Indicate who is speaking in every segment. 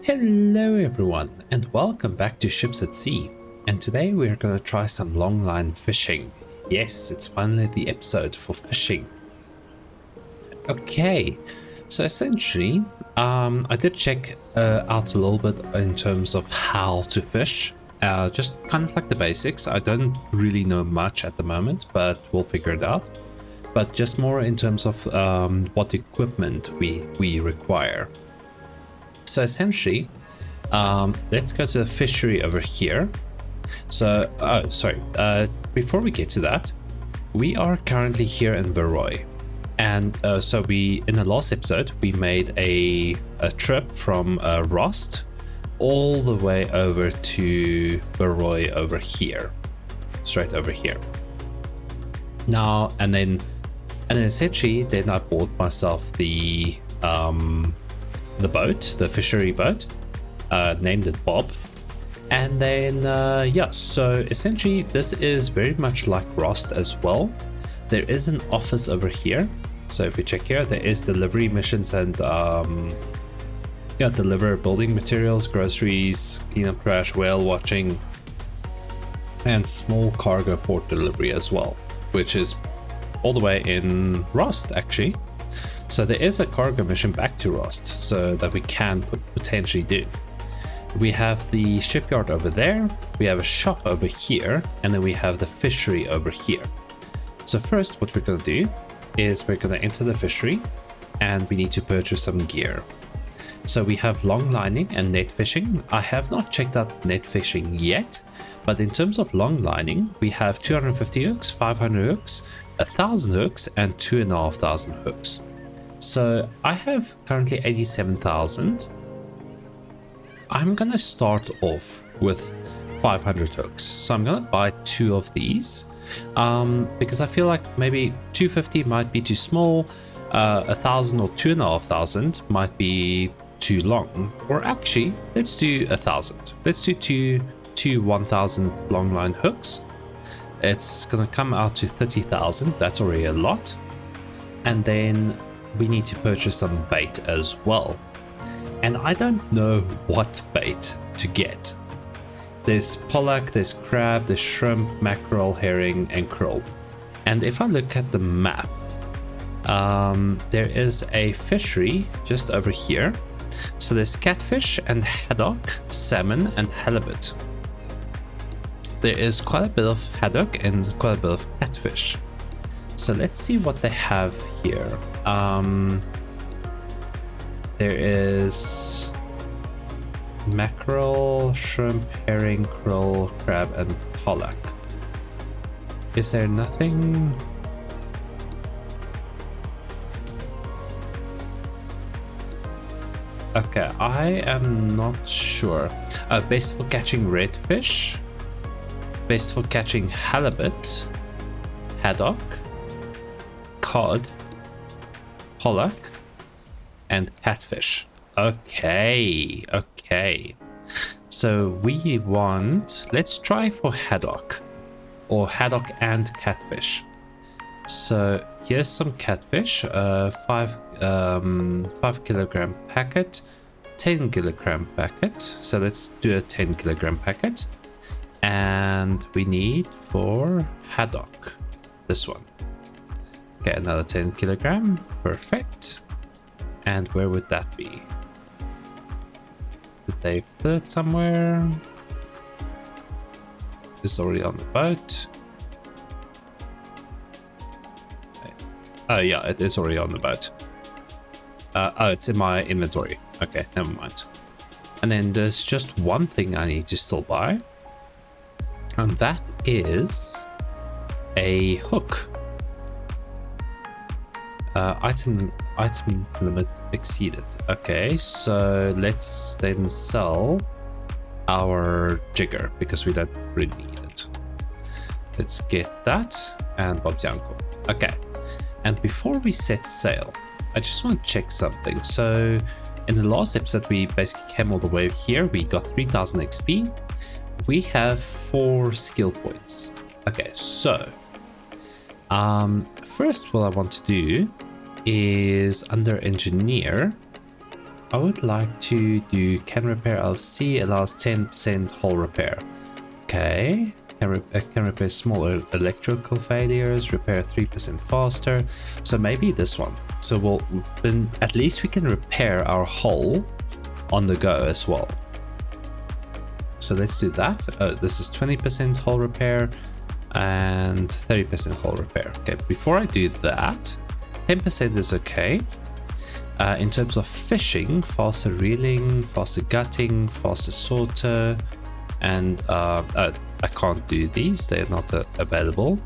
Speaker 1: Hello everyone and welcome back to Ships at Sea, and today we're going to try some longline fishing. Yes, it's finally the episode for fishing. Okay, so essentially I did check out a little bit in terms of how to fish, just kind of like the basics. I don't really know much at the moment, but we'll figure it out. But just more in terms of what equipment we require. So essentially, let's go to the fishery over here. So, before we get to that, we are currently here in Verroy. And so in the last episode, we made a trip from Rost all the way over to Verroy over here, straight over here. Now, and then essentially, then I bought myself the boat, the fishery boat, named it Bob. And then yeah, so essentially this is very much like Rost as well. There is an office over here, so if we check here, there is delivery missions and yeah, deliver building materials, groceries, clean up trash, whale watching, and small cargo port delivery as well, which is all the way in Rost actually. So there is a cargo mission back to Rost, so that we can potentially do. We have the shipyard over there, we have a shop over here, and then we have the fishery over here. So first what we're going to do is we're going to enter the fishery, and we need to purchase some gear. So we have long lining and net fishing. I have not checked out net fishing yet, but in terms of long lining, we have 250 hooks, 500 hooks, 1,000 hooks, and 2,500 hooks. So I have currently 87,000. I'm gonna start off with 500 hooks. So I'm gonna buy 2 of these because I feel like maybe 250 might be too small, 1,000 or 2,500 might be too long. Or actually, let's do 1,000. Let's do two 1,000 longline hooks. It's gonna come out to 30,000. That's already a lot. And then we need to purchase some bait as well. And I don't know what bait to get. There's pollock, there's crab, there's shrimp, mackerel, herring, and krill. And if I look at the map, there is a fishery just over here. So there's catfish and haddock, salmon, and halibut. There is quite a bit of haddock and quite a bit of catfish. So let's see what they have here. There is mackerel, shrimp, herring, krill, crab, and pollock. Is there nothing? Okay, I am not sure. Best for catching redfish, best for catching halibut, haddock, cod, pollock, and catfish. Okay. So we want, let's try for haddock, or haddock and catfish. So here's some catfish, 5 kilogram packet, 10 kilogram packet. So let's do a 10 kilogram packet. And we need for haddock, this one. Okay, another 10 kilogram, perfect. And where would that be? Did they put it somewhere? It's already on the boat. Oh yeah, it is already on the boat. Oh, it's in my inventory. Okay, never mind. And then there's just one thing I need to still buy. And that is a hook. Item limit exceeded. Okay, so let's then sell our jigger because we don't really need it. Let's get that and Bobjanko. Okay, and before we set sail, I just want to check something. So in the last episode, we basically came all the way here. We got 3,000 XP. We have 4 skill points. Okay, so first what I want to do is under engineer, I would like to do can repair LFC, allows 10% hull repair. Okay, can repair small electrical failures, repair 3% faster. So maybe this one. So then at least we can repair our hull on the go as well. So let's do that. This is 20% hull repair and 30% hull repair. Okay, before I do that, 10% is okay. In terms of fishing, faster reeling, faster gutting, faster sorter, and I can't do these, they're not available.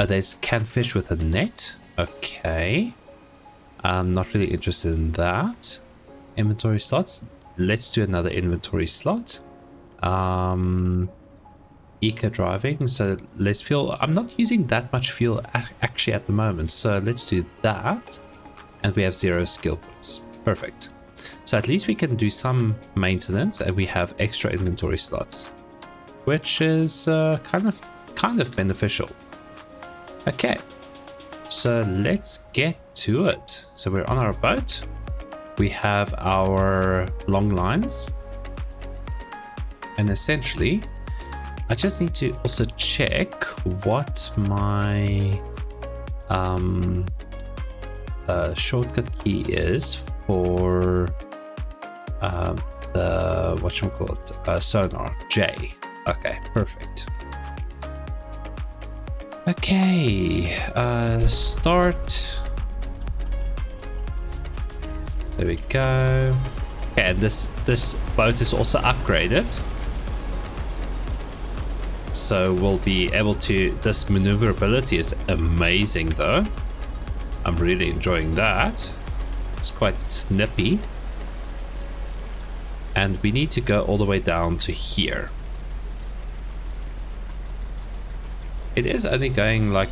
Speaker 1: There's can fish with a net. Okay, I'm not really interested in that. Inventory slots, let's do another inventory slot. Eco driving, so less fuel. I'm not using that much fuel actually at the moment, so let's do that. And we have 0 skill points. Perfect. So at least we can do some maintenance and we have extra inventory slots, which is kind of beneficial. Okay, so let's get to it. So we're on our boat. We have our long lines, and essentially I just need to also check what my shortcut key is for the whatchamacallit, sonar J. Okay, perfect. Okay, start. There we go. Okay, and this boat is also upgraded, so we'll be able to. This maneuverability is amazing, though. I'm really enjoying that. It's quite nippy. And we need to go all the way down to here. It is only going like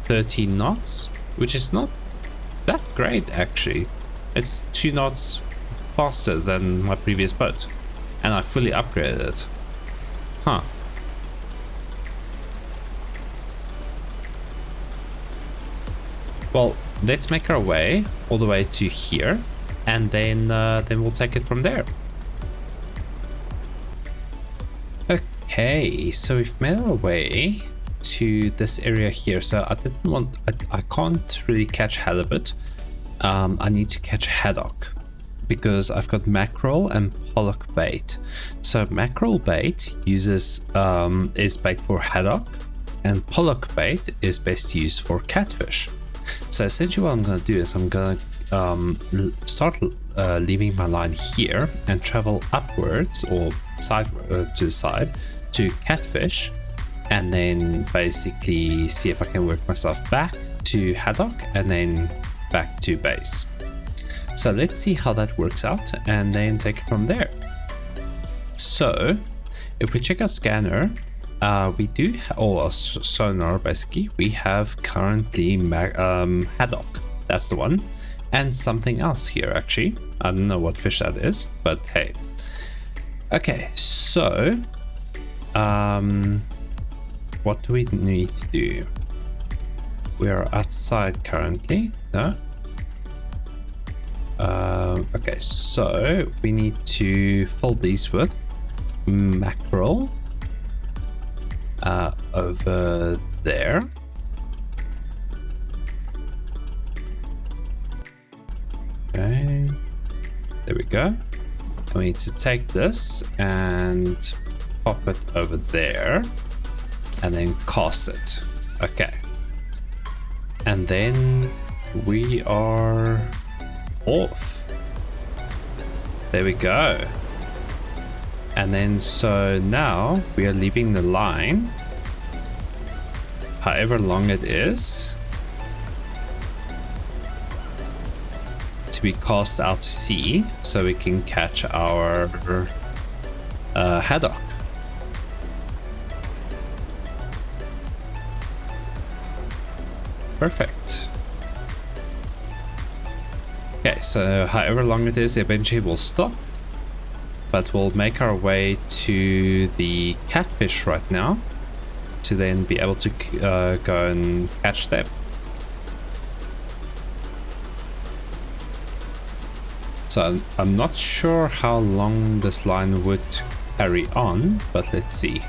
Speaker 1: 13 knots, which is not that great actually. It's 2 knots faster than my previous boat. And I fully upgraded it. Huh. Well, let's make our way all the way to here, and then we'll take it from there. Okay, so we've made our way to this area here. So I can't really catch halibut. I need to catch haddock because I've got mackerel and pollock bait. So mackerel bait uses is bait for haddock, and pollock bait is best used for catfish. So essentially what I'm going to do is I'm going to start leaving my line here and travel upwards or side to the side to catfish, and then basically see if I can work myself back to haddock and then back to base. So let's see how that works out and then take it from there. So if we check our scanner, we do, or our sonar basically, we have currently haddock, that's the one, and something else here actually. I don't know what fish that is, but hey. Okay, so what do we need to do? We are outside currently, no? Okay, so we need to fill these with mackerel over there. Okay, there we go. We need to take this and pop it over there and then cast it. Okay, and then we are off. There we go. And then so now we are leaving the line, however long it is, to be cast out to sea so we can catch our haddock. Perfect. Okay, so however long it is, eventually we'll stop, but we'll make our way to the catfish right now to then be able to go and catch them. So I'm not sure how long this line would carry on, but let's see.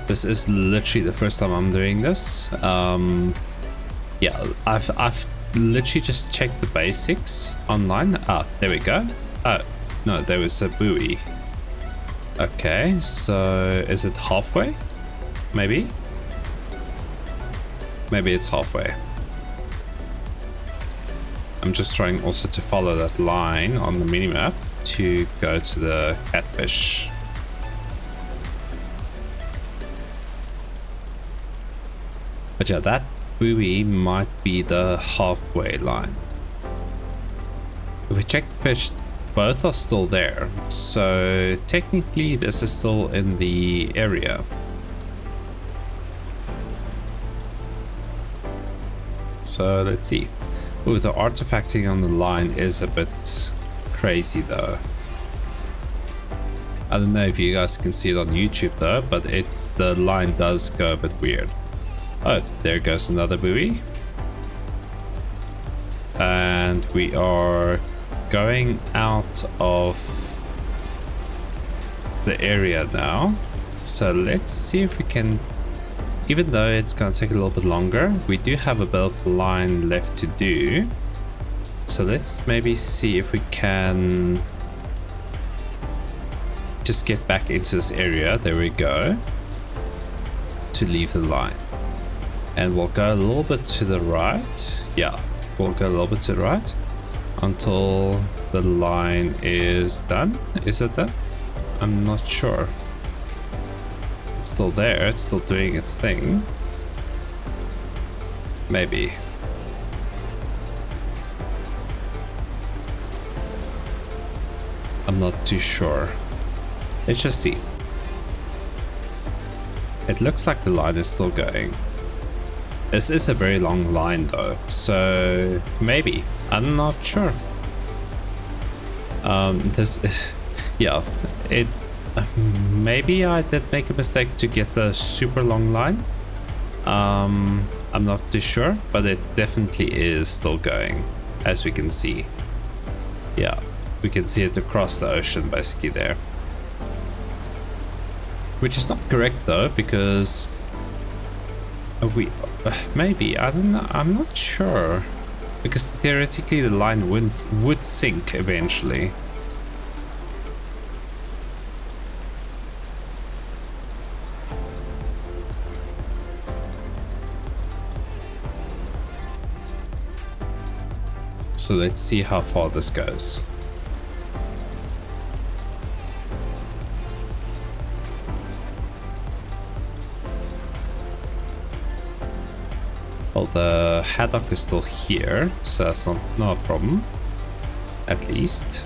Speaker 1: This is literally the first time I'm doing this. Yeah, I've literally just checked the basics online. Ah, there we go. Oh, no, there was a buoy. Okay, so is it halfway? Maybe? Maybe it's halfway. I'm just trying also to follow that line on the minimap to go to the catfish. But yeah, that buoy might be the halfway line. If we check the fish, both are still there. So technically this is still in the area. So let's see. Ooh, the artifacting on the line is a bit crazy though. I don't know if you guys can see it on YouTube though, but the line does go a bit weird. Oh, there goes another buoy. And we are going out of the area now. So let's see if we can, even though it's going to take a little bit longer, we do have a bit of line left to do. So let's maybe see if we can just get back into this area. There we go. To leave the line. And we'll go a little bit to the right. Yeah, we'll go a little bit to the right until the line is done. Is it done? I'm not sure. It's still there. It's still doing its thing. Maybe. I'm not too sure. Let's just see. It looks like the line is still going. This is a very long line though, so maybe. I'm not sure. Yeah, maybe I did make a mistake to get the super long line. I'm not too sure, but it definitely is still going, as we can see. Yeah, we can see it across the ocean basically there. Which is not correct though, because maybe, I don't know, I'm not sure, because theoretically the line would sink eventually. So let's see how far this goes. Well, the haddock is still here, so that's not a problem, at least.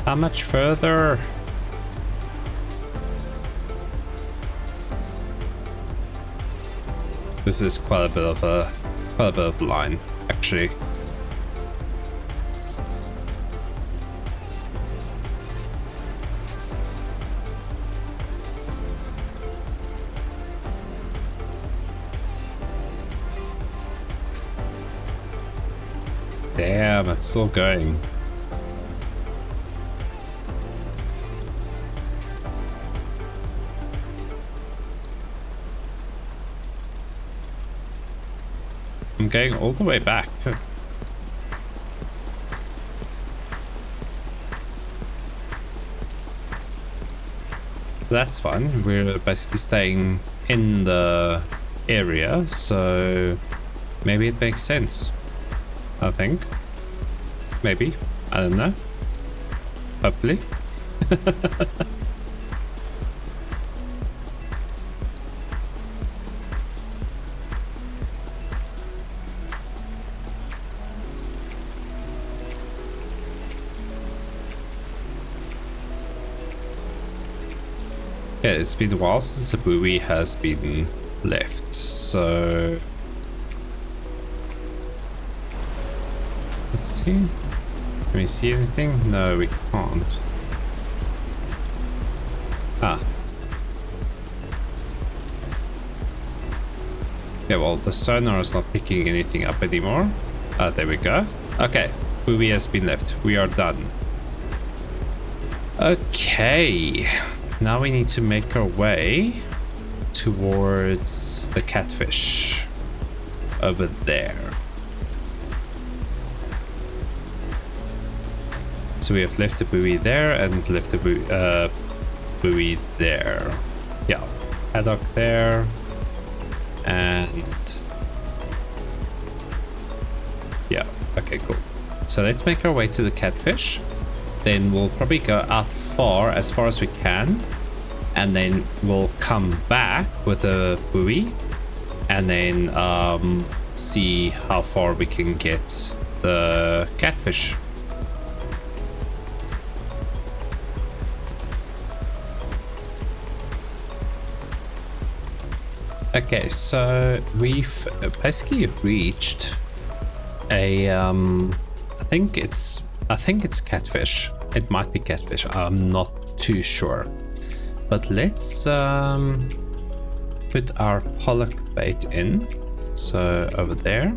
Speaker 1: How much further? This is quite a bit of a line, actually. Damn, it's still going. I'm going all the way back. That's fine. We're basically staying in the area, so maybe it makes sense. I think. Maybe. I don't know. Hopefully. Yeah, it's been a while since the buoy has been left, so Let's see. Can we see anything? No, we can't. Ah. Yeah, well, the sonar is not picking anything up anymore. There we go. Okay, buoy has been left. We are done. Okay, now we need to make our way towards the catfish over there. So we have left the buoy there and left the buoy there. Yeah, paddock there. And yeah, okay, cool. So let's make our way to the catfish. Then we'll probably go out as far as we can, and then we'll come back with a buoy and then see how far we can get the catfish. Okay, so we've basically reached a I think it's catfish. It might be catfish. I'm not too sure. But let's put our pollock bait in. So over there,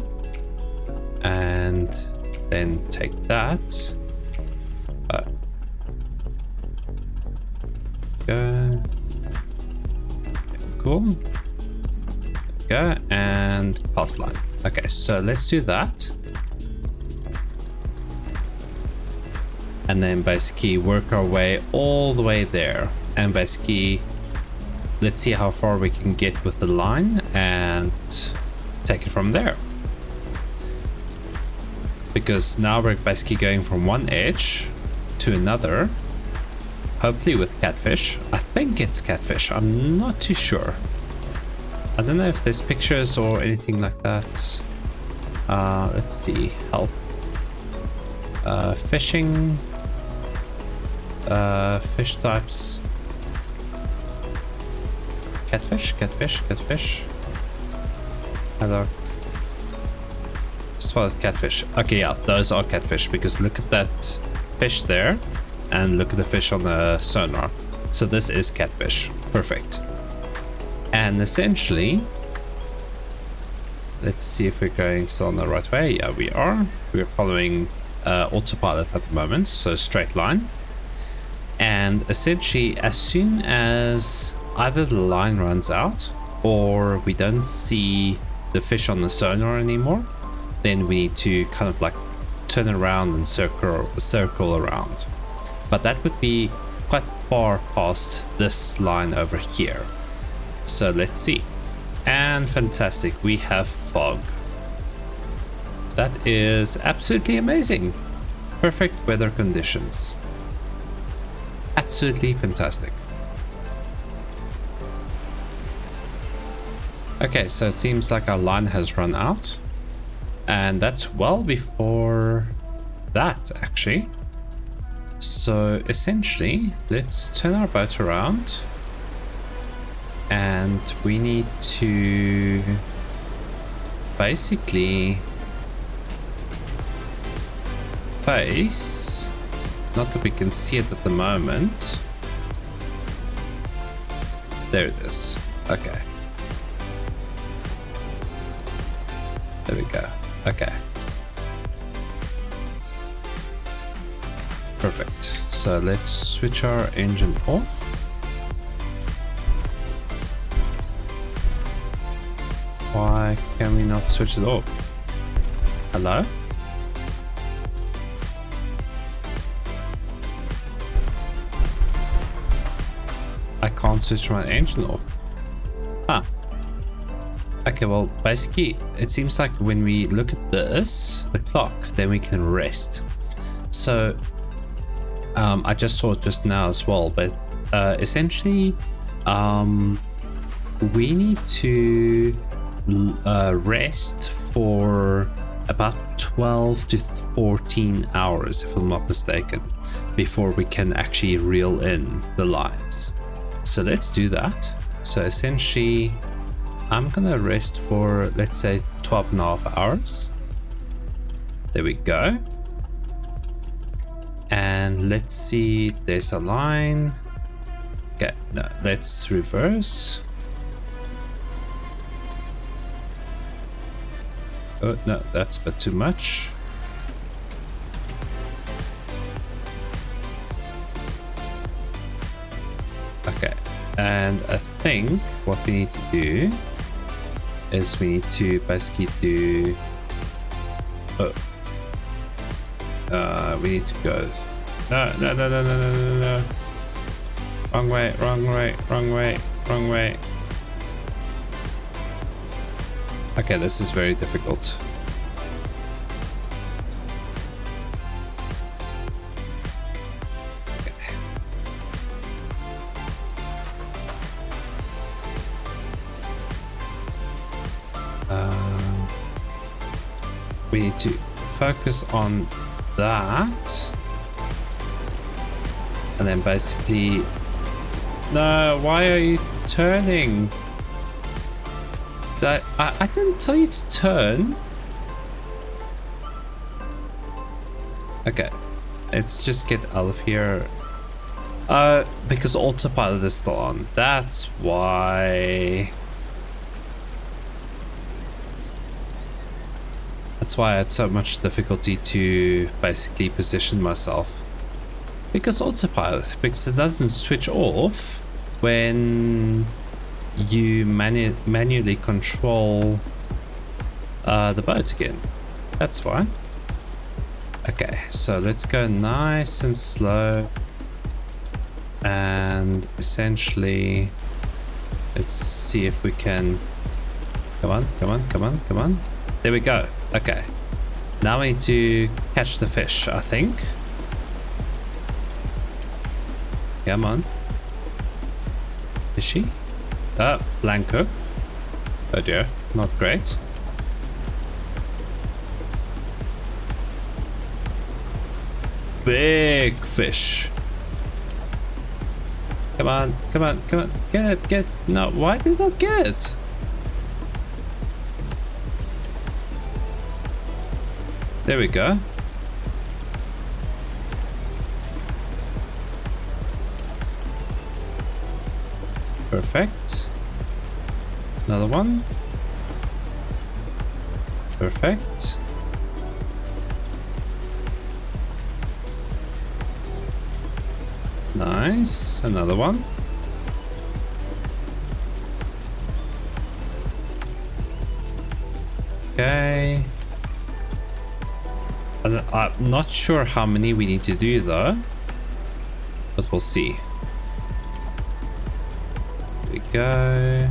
Speaker 1: and then take that. Go. Cool. Go, and cast line. Okay, so let's do that, and then basically work our way all the way there, and basically let's see how far we can get with the line and take it from there, because now we're basically going from one edge to another, hopefully with catfish. I think it's catfish, I'm not too sure. I don't know if there's pictures or anything like that. Let's see. Help. Fishing. Fish types. Catfish, catfish, catfish. Hello. Spotted catfish. Okay, yeah, those are catfish, because look at that fish there and look at the fish on the sonar. So this is catfish. Perfect. And essentially, let's see if we're going still on the right way. Yeah, we are. We're following autopilot at the moment, so straight line. And essentially, as soon as either the line runs out or we don't see the fish on the sonar anymore, then we need to kind of like turn around and circle around. But that would be quite far past this line over here. So let's see. And fantastic, we have fog. That is absolutely amazing. Perfect weather conditions. Absolutely fantastic. Okay, so it seems like our line has run out, and that's well before that actually. So essentially, let's turn our boat around, and we need to basically face, not that we can see it at the moment. There it is. Okay. There we go. Okay. Perfect. So let's switch our engine off. Why can we not switch it off? Hello? I can't switch my engine off. Huh. Okay, well, basically, it seems like when we look at this, the clock, then we can rest. So, I just saw it just now as well, but essentially, we need to rest for about 12 to 14 hours, if I'm not mistaken, before we can actually reel in the lines. So let's do that. So essentially, I'm gonna rest for, let's say, 12 and a half hours. There we go. And let's see, there's a line. Okay, no, let's reverse. Oh, no, that's a bit too much. Okay, and I think what we need to do is we need to basically do... Oh. We need to go... No. Wrong way. Okay, this is very difficult. Okay. We need to focus on that. And then basically... No, why are you turning? I didn't tell you to turn. Okay, let's just get out of here. Because autopilot is still on. That's why. That's why I had so much difficulty to basically position myself. Because autopilot, because it doesn't switch off when you manually control the boat again. That's why. Okay, so let's go nice and slow, and essentially let's see if we can... Come on. There we go. Okay, now we need to catch the fish, I think. Come on. Is she? Blank hook. Oh dear, not great. Big fish. Come on. Get it. No, why did I not get it? There we go. Perfect. Another one. Perfect. Nice. Another one. Okay. I'm not sure how many we need to do though, but we'll see. Here we go.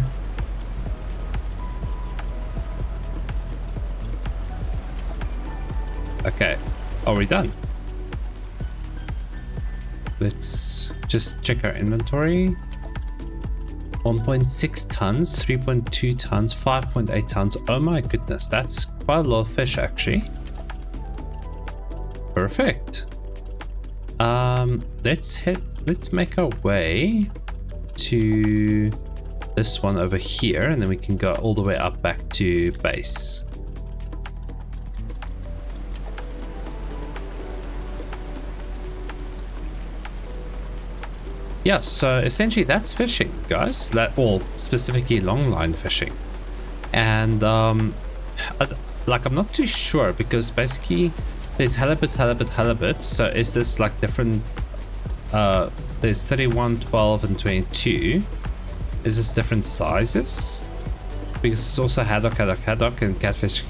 Speaker 1: Okay, are we done? Let's just check our inventory. 1.6 tons, 3.2 tons, 5.8 tons. Oh my goodness, that's quite a lot of fish actually. Perfect. Let's make our way to this one over here, and then we can go all the way up back to base. Yeah, so essentially that's fishing, guys. Or specifically longline fishing. And like I'm not too sure, because basically there's halibut. So is this like different? There's 31, 12, and 22. Is this different sizes? Because it's also haddock, and catfish.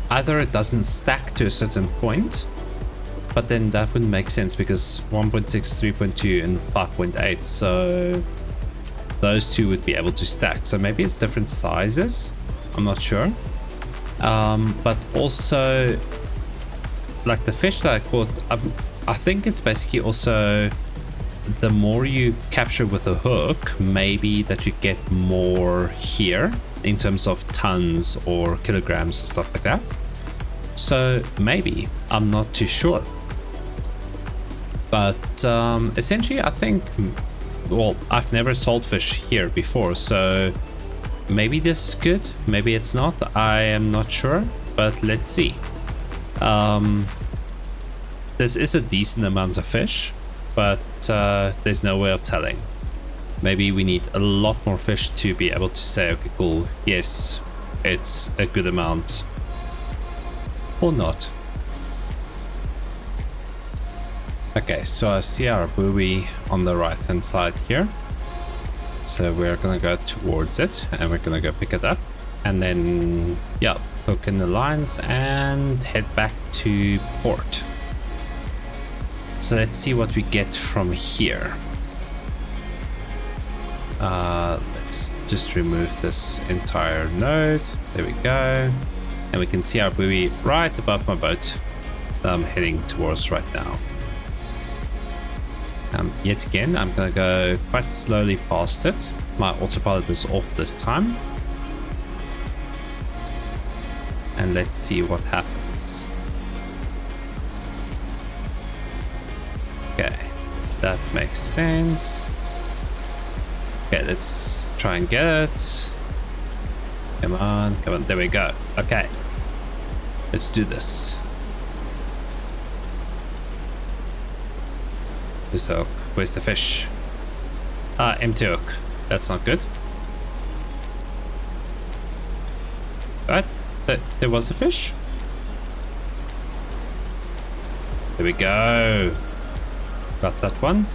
Speaker 1: Either it doesn't stack to a certain point, but then that wouldn't make sense because 1.6, 3.2, and 5.8. So those two would be able to stack. So maybe it's different sizes. I'm not sure. But also, like the fish that I caught, I think it's basically also the more you capture with a hook, maybe that you get more here in terms of tons or kilograms or stuff like that. So maybe, I'm not too sure. But essentially I think, well, I've never sold fish here before, so maybe this is good, maybe it's not, I am not sure. but let's see. This is a decent amount of fish, but there's no way of telling. Maybe we need a lot more fish to be able to say, okay, cool, yes, it's a good amount, or not. Okay, so I see our buoy on the right hand side here. So we're gonna go towards it and we're gonna go pick it up. And then, yeah, hook in the lines and head back to port. So let's see what we get from here. Let's just remove this entire node. There we go. And we can see our buoy right above my boat that I'm heading towards right now. Yet again, I'm gonna go quite slowly past it. My autopilot is off this time. And let's see what happens. Okay, that makes sense. Okay, let's try and get it. Come on, come on, there we go. Okay, let's do this. Where's the hook? Where's the fish? Empty hook. That's not good. What? There was a fish? There we go. Got that one.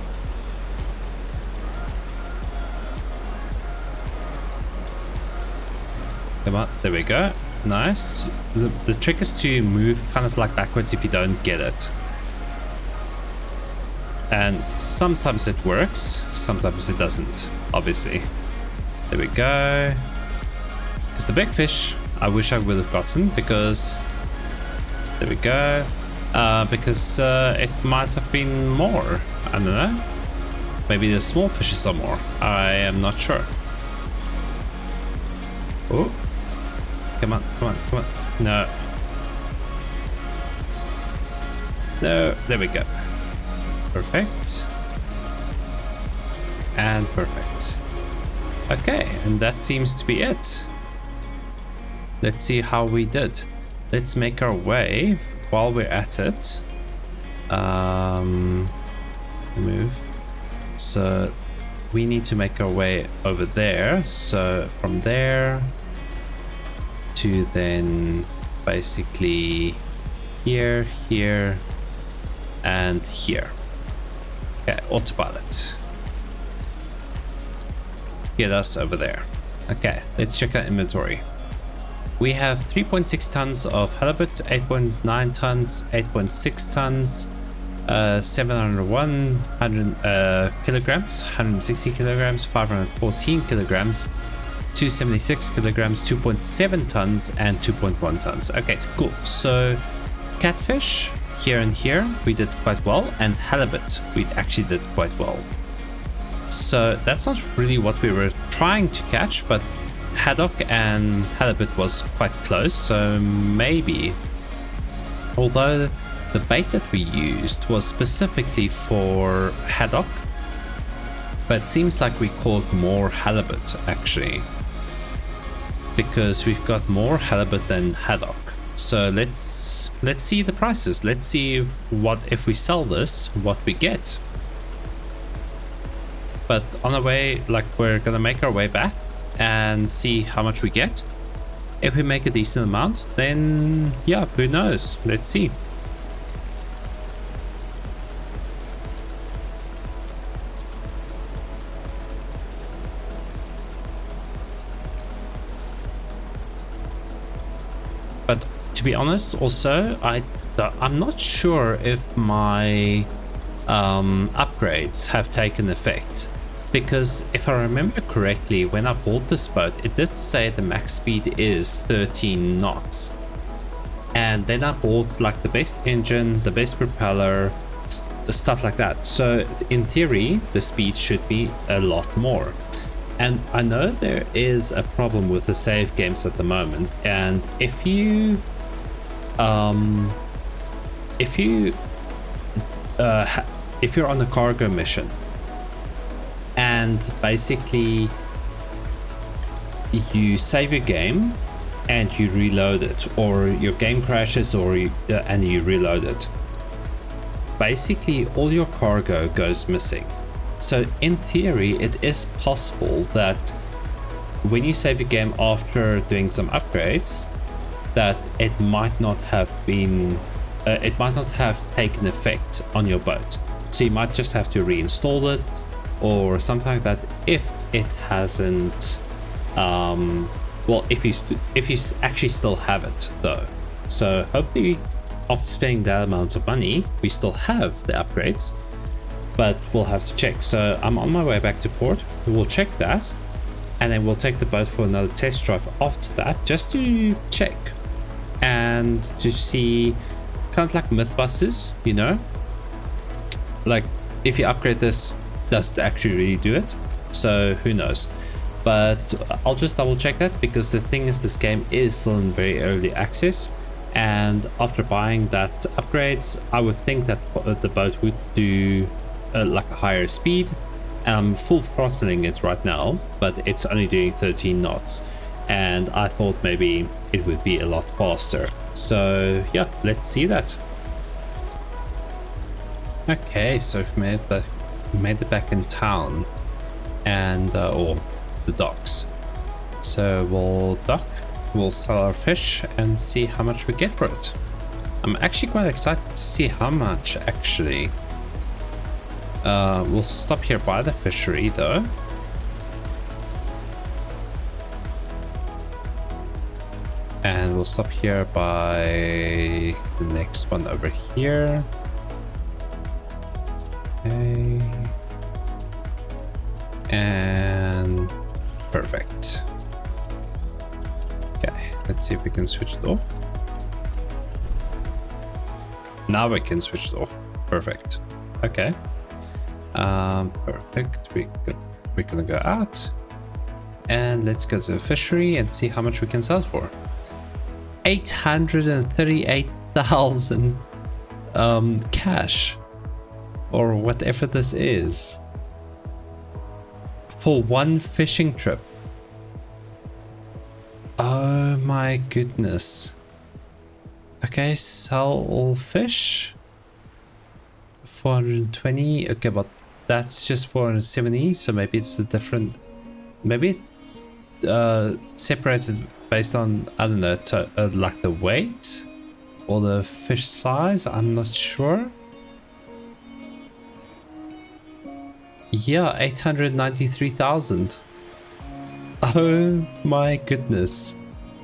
Speaker 1: Come on, there we go. Nice. The trick is to move kind of like backwards if you don't get it. And sometimes it works, sometimes it doesn't, obviously. There we go. Because the big fish, I wish I would have gotten, because... There we go. Because it might have been more. I don't know. Maybe the small fishes are more. I am not sure. Oh. Come on, come on, come on. No. No, there we go. Perfect. And perfect. Okay, and that seems to be it. Let's see how we did. Let's make our way while we're at it. Move. So we need to make our way over there. So from there to then basically here, here, and here. Okay, autopilot. Get us over there. Okay, let's check our inventory. We have 3.6 tons of halibut, 8.9 tons, 8.6 tons, 701 kilograms, 160 kilograms, 514 kilograms, 276 kilograms, 2.7 tons, and 2.1 tons. Okay, cool. So catfish here and here we did quite well, and halibut we actually did quite well. So that's not really what we were trying to catch, but haddock and halibut was quite close, so maybe. Although the bait that we used was specifically for haddock, but it seems like we caught more halibut actually, because we've got more halibut than haddock. So let's see the prices. Let's see if we sell this, what we get. But on the way, like, we're gonna make our way back and see how much we get. If we make a decent amount, then yeah, who knows? Let's see. But to be honest, also I'm not sure if my upgrades have taken effect, because if I remember correctly, when I bought this boat, it did say the max speed is 13 knots, and then I bought like the best engine, the best propeller, stuff like that. So in theory the speed should be a lot more. And I know there is a problem with the save games at the moment, and if you're on a cargo mission and basically you save your game and you reload it, or your game crashes, or and you reload it, basically all your cargo goes missing. So in theory, it is possible that when you save your game after doing some upgrades, that it might not have been, it might not have taken effect on your boat. So you might just have to reinstall it or something like that if it hasn't, well, if you actually still have it though. So hopefully after spending that amount of money, we still have the upgrades, but we'll have to check. So I'm on my way back to port. We'll check that, and then we'll take the boat for another test drive after that, just to check and to see, kind of like Mythbusters, you know, like if you upgrade this, does it actually really do it? So who knows, but I'll just double check that, because the thing is, this game is still in very early access, and after buying that upgrades, I would think that the boat would do like a higher speed. And I'm full throttling it right now, but it's only doing 13 knots, and I thought maybe it would be a lot faster. So yeah, let's see that. Okay, so we've made it back in town, and or the docks. So we'll dock, we'll sell our fish and see how much we get for it. I'm actually quite excited to see how much actually. We'll stop here by the fishery though. And we'll stop here by the next one over here. Okay. And perfect. Okay, let's see if we can switch it off. Now we can switch it off. Perfect. Okay. Perfect. We're gonna go out and let's go to the fishery and see how much we can sell for. 838,000 cash, or whatever this is, for one fishing trip. Oh my goodness. Okay, sell all fish. 420. Okay, but that's just 470, so maybe it's a different, maybe it's separated based on, I don't know, like the weight or the fish size. I'm not sure. Yeah, 893,000. Oh my goodness.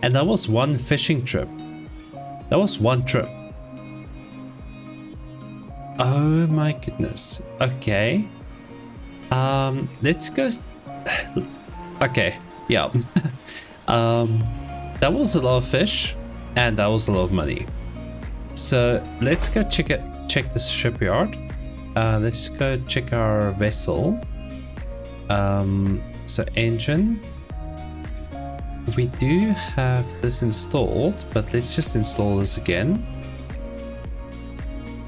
Speaker 1: And that was one fishing trip. That was one trip. Oh my goodness. Okay. Let's go. Okay. Yeah. That was a lot of fish, and that was a lot of money. So let's go check this shipyard. Let's go check our vessel. So engine. We do have this installed, but let's just install this again.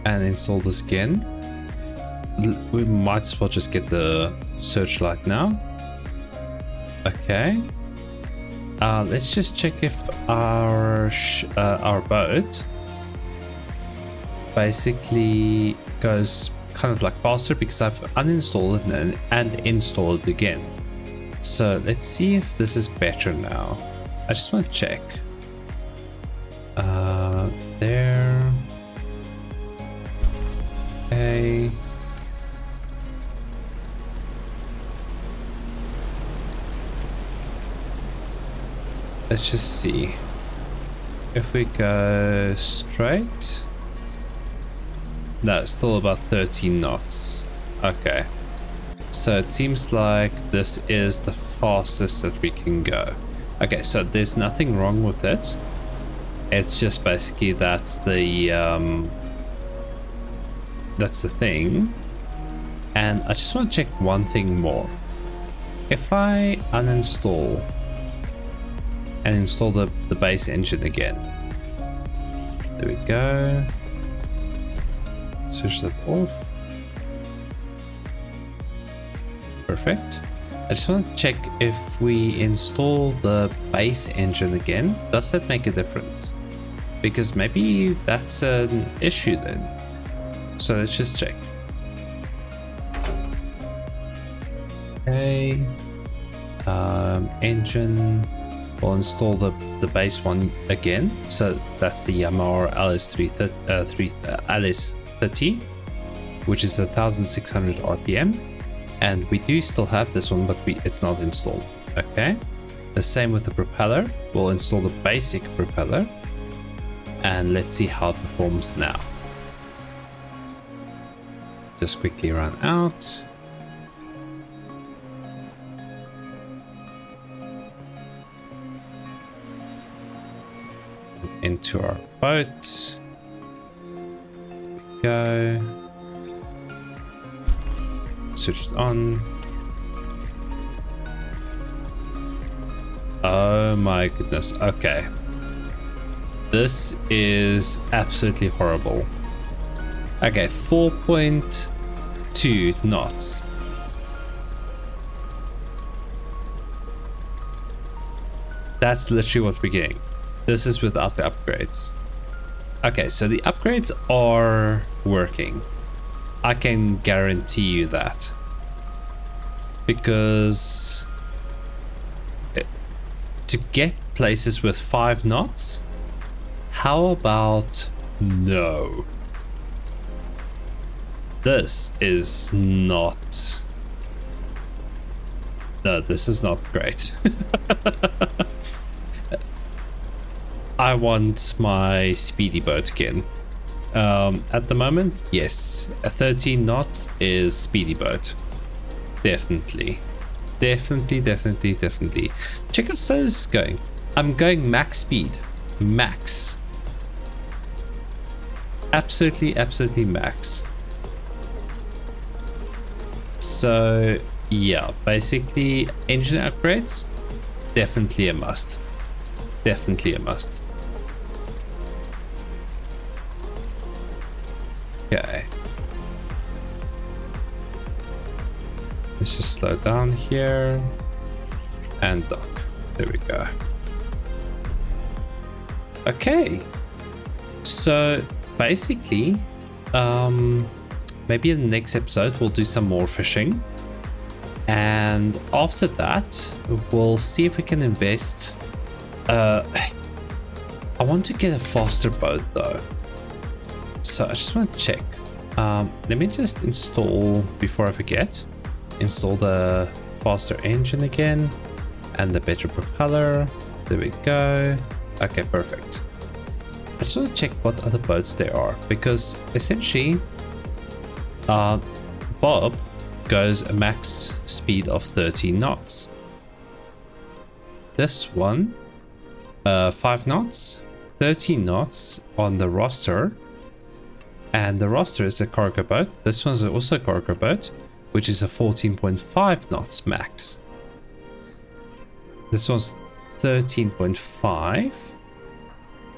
Speaker 1: And install this again. We might as well just get the searchlight now. Okay. Let's just check if our boat basically goes kind of like faster, because I've uninstalled it and installed it again. So let's see if this is better now. I just want to check. There. Okay. Let's just see. If we go straight. No, still about 13 knots. Okay. So it seems like this is the fastest that we can go. Okay, so there's nothing wrong with it. It's just basically that's the thing. And I just want to check one thing more. If I uninstall and install the base engine again. There we go. Switch that off. Perfect. I just want to check if we install the base engine again, does that make a difference? Because maybe that's an issue then. So let's just check. Okay. Engine. We'll install the base one again. So that's the Yamaha LS30, which is 1600 RPM. And we do still have this one, but it's not installed. Okay. The same with the propeller. We'll install the basic propeller. And let's see how it performs now. Just quickly run out. Into our boat. Go. Switch it on. Oh my goodness. Okay. This is absolutely horrible. Okay, 4.2 knots. That's literally what we're getting. This is without the upgrades. Okay, so the upgrades are working. I can guarantee you that. Because to get places with 5 knots, how about no? This is not... No, this is not great. I want my speedy boat again. At the moment, yes, a 13 knots is speedy boat. Definitely. Definitely. Check how slow this is going. I'm going max speed. Max. Absolutely max. So yeah, basically engine upgrades, definitely a must. Okay. Let's just slow down here and dock. There we go. Okay. So basically, maybe in the next episode we'll do some more fishing, and after that we'll see if we can invest. I want to get a faster boat though, so I just want to check. Let me just install, before I forget, install the faster engine again and the better propeller. There we go. Okay, perfect. I just want to check what other boats there are, because essentially Bob goes a max speed of 13 knots. This one 5 knots, 13 knots on the roster, and the roster is a cargo boat. This one's also a cargo boat, which is a 14.5 knots max. This one's 13.5,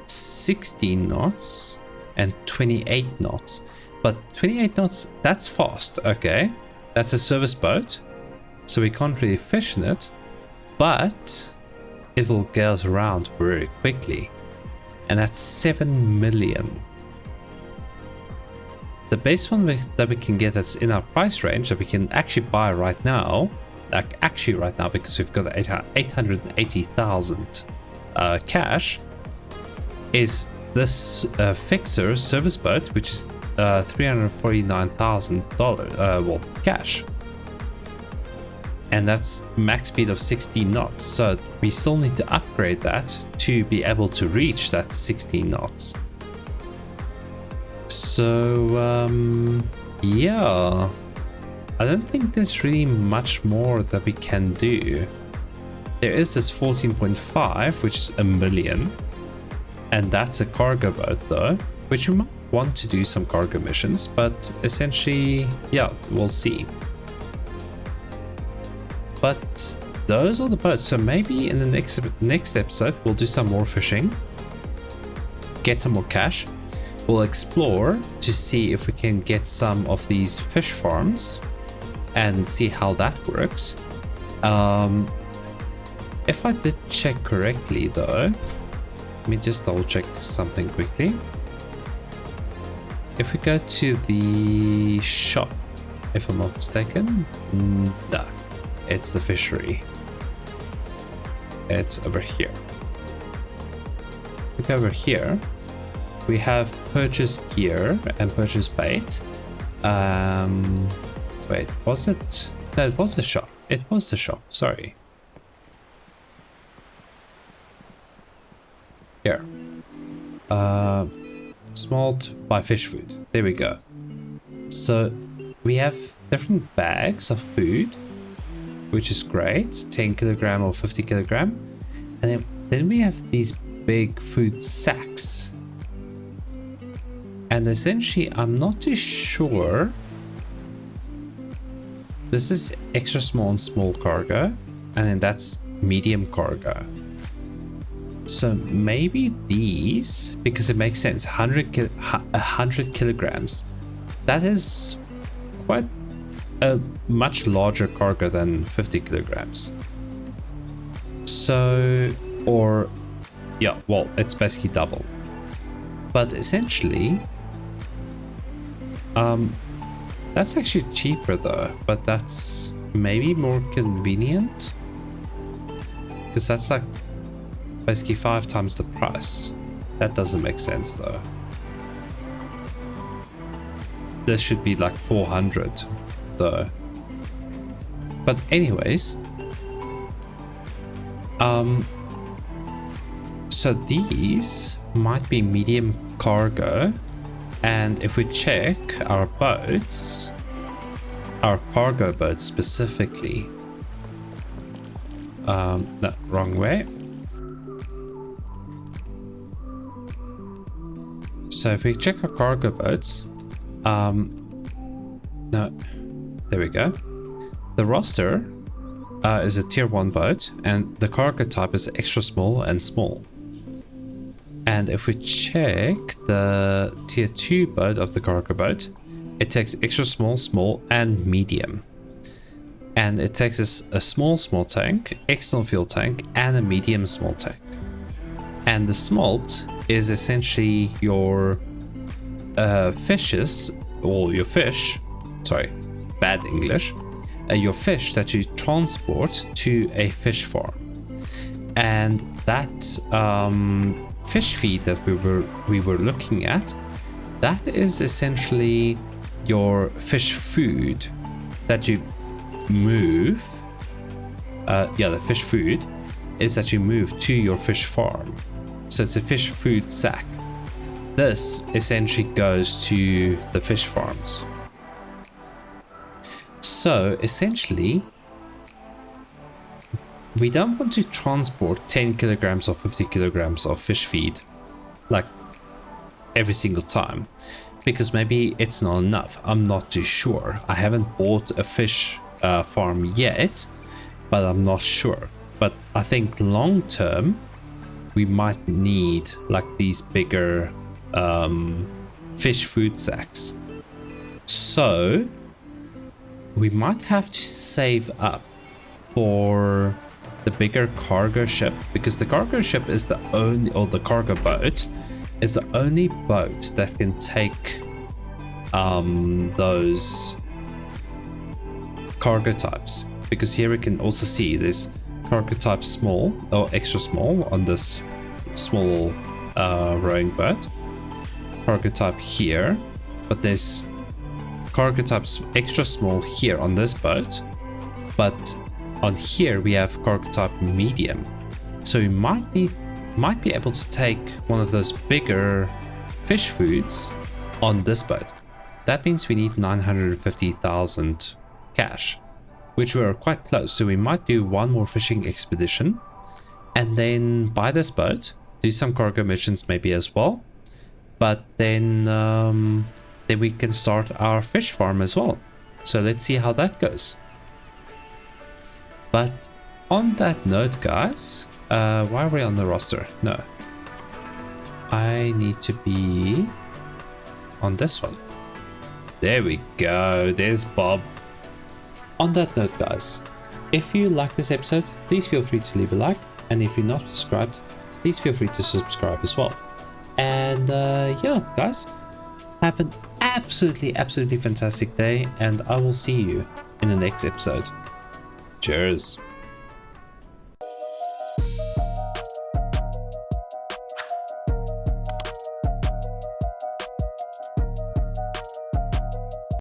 Speaker 1: 16 knots, and 28 knots. But 28 knots, that's fast. Okay, that's a service boat, so we can't really fish in it, but it will get us around very quickly, and that's 7 million. The base one that we can get that's in our price range, that we can actually buy right now, because we've got 880,000 cash, is this fixer service boat, which is $349,000 well, cash, and that's max speed of 16 knots. So we still need to upgrade that to be able to reach that 16 knots. So yeah, I don't think there's really much more that we can do. There is this 14.5, which is a million, and that's a cargo boat though, which we might want to do some cargo missions, but essentially, yeah, we'll see. But those are the boats. So maybe in the next episode we'll do some more fishing, get some more cash. We'll explore to see if we can get some of these fish farms and see how that works. If I did check correctly though, let me just double check something quickly. If we go to the shop, if I'm not mistaken, no, it's the fishery. It's over here. Look over here. We have purchase gear and purchase bait. Wait, was it? No, it was the shop. It was the shop, sorry. Here. Smalt by fish food. There we go. So we have different bags of food, which is great. 10 kilogram or 50 kilogram. And then we have these big food sacks. And essentially, I'm not too sure. This is extra small and small cargo. And then that's medium cargo. So maybe these, because it makes sense, 100 kilograms. That is quite a much larger cargo than 50 kilograms. So, or, yeah, well, it's basically double. But essentially, that's actually cheaper though, but that's maybe more convenient. Because that's like basically 5 times the price. That doesn't make sense though. This should be like 400 though. But anyways, so these might be medium cargo, and if we check our boats, our cargo boats specifically, no, wrong way. So if we check our cargo boats, no, there we go. The roster is a tier 1 boat, and the cargo type is extra small and small. And if we check the tier 2 boat of the cargo boat, it takes extra small, small, and medium. And it takes a small tank, external fuel tank, and a medium small tank. And the smalt is essentially your fishes, or your fish, sorry, bad English, your fish that you transport to a fish farm. And that fish feed that we were looking at, that is essentially your fish food that you move. The fish food is that you move to your fish farm. So it's a fish food sack. This essentially goes to the fish farms. So essentially, we don't want to transport 10 kilograms or 50 kilograms of fish feed like every single time, because maybe it's not enough. I'm not too sure. I haven't bought a fish farm yet, but I'm not sure. But I think long term, we might need like these bigger fish food sacks. So we might have to save up for the bigger cargo ship, because the cargo ship is the only, or the cargo boat is the only boat that can take those cargo types. Because here we can also see this cargo type small or extra small on this small rowing boat, cargo type here, but there's cargo types extra small here on this boat, but on here we have cargo type medium. So we might be able to take one of those bigger fish foods on this boat. That means we need 950,000 cash, which we're quite close. So we might do one more fishing expedition and then buy this boat, do some cargo missions maybe as well, but then we can start our fish farm as well. So let's see how that goes. But on that note, guys, why are we on the roster? No, I need to be on this one. There we go. There's Bob. On that note, guys, If you like this episode, please feel free to leave a like, and if you're not subscribed, please feel free to subscribe as well. And yeah, guys, have an absolutely fantastic day, and I will see you in the next episode. Cheers.